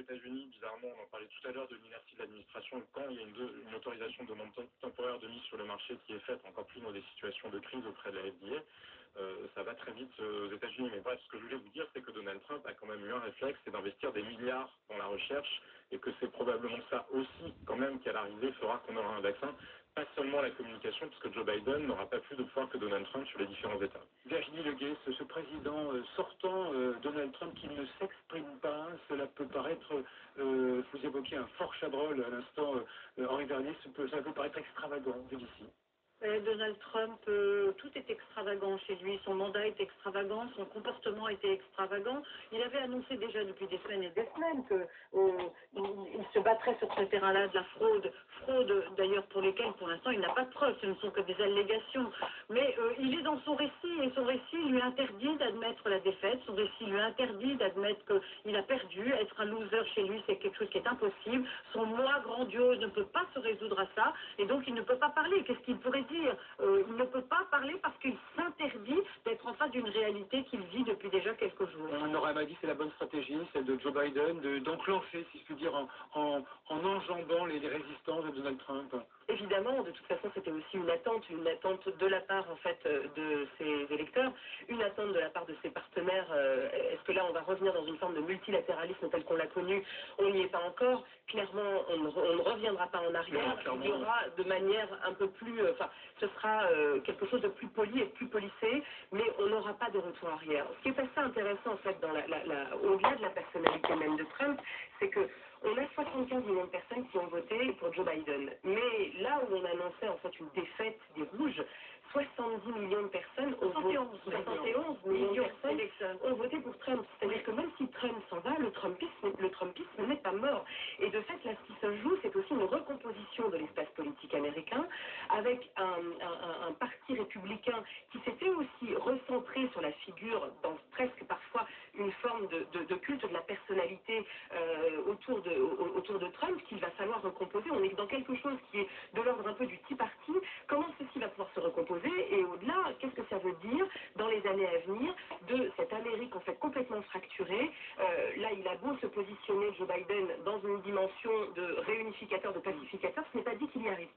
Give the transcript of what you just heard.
États-Unis, bizarrement, on en parlait tout à l'heure de l'inertie de l'administration, quand il y a une autorisation de demande temporaire de mise sur le marché qui est faite, encore plus dans des situations de crise auprès de la FDA, ça va très vite aux États-Unis. Mais bref, ce que je voulais vous dire, c'est que Donald Trump a quand même eu un réflexe, c'est d'investir des milliards dans la recherche, et que c'est probablement ça aussi, quand même, qui à l'arrivée fera qu'on aura un vaccin. Pas seulement la communication, puisque Joe Biden n'aura pas plus de pouvoir que Donald Trump sur les différents États. Virginie Leguet, ce président sortant, Donald Trump, qui ne s'exprime pas, cela peut paraître, vous évoquiez un fort chabrol à l'instant, Henri Vernier, ça peut paraître extravagant, vu d'ici. Donald Trump, tout est extravagant chez lui, son mandat est extravagant, son comportement était extravagant. Il avait annoncé déjà depuis des semaines et des semaines qu'il se battrait sur ce terrain-là de la fraude d'ailleurs pour lesquelles pour l'instant il n'a pas de preuves, ce ne sont que des allégations. Mais il est dans son récit et son récit lui interdit d'admettre la défaite, son récit lui interdit d'admettre qu'il a perdu, être un loser chez lui c'est quelque chose qui est impossible, son moi grandiose ne peut pas se résoudre à ça et donc il ne peut pas parler. Qu'est-ce qu'il pourrait dire? Il ne peut pas parler parce qu'il s'interdit d'être en face d'une réalité qu'il vit depuis déjà quelques jours. On aurait dit c'est la bonne stratégie, celle de Joe Biden, d'enclencher, si je puis dire, en enjambant les résistances de Donald Trump. Évidemment, de toute façon, c'était aussi une attente de la part en fait de ses électeurs, une attente de la part de ses partenaires. Est-ce que là, on va revenir dans une forme de multilatéralisme tel qu'on l'a connu? On n'y est pas encore. Clairement, on ne reviendra pas en arrière. Il y aura de manière un peu plus, ce sera quelque chose de plus poli et de plus policé, mais on n'aura pas de retour arrière. Ce qui est assez intéressant en fait, au-delà de la personnalité même de Trump, c'est que on a 75 millions de personnes qui ont voté pour Joe Biden. Mais là où on annonçait en fait une défaite des Rouges, 70 millions de personnes ont voté. 71 millions de personnes ont voté pour Trump. C'est-à-dire que même si Trump s'en va, le Trumpisme n'est pas mort. Et de fait, là, ce qui se joue, c'est aussi une recomposition de l'espace politique américain, avec un parti républicain qui s'était aussi recentré sur la figure, dans presque parfois une forme de culte de la personnalité autour de Trump, qu'il va falloir recomposer. On est dans quelque chose qui est de l'ordre un peu du Tea Party. Comment ceci va pouvoir se recomposer? Et au-delà, qu'est-ce que ça veut dire dans les années à venir de cette Amérique en fait complètement fracturée? Là, il a beau se positionner, Joe Biden, dans une dimension de réunificateur, de pacificateur, ce n'est pas dit qu'il y arrive.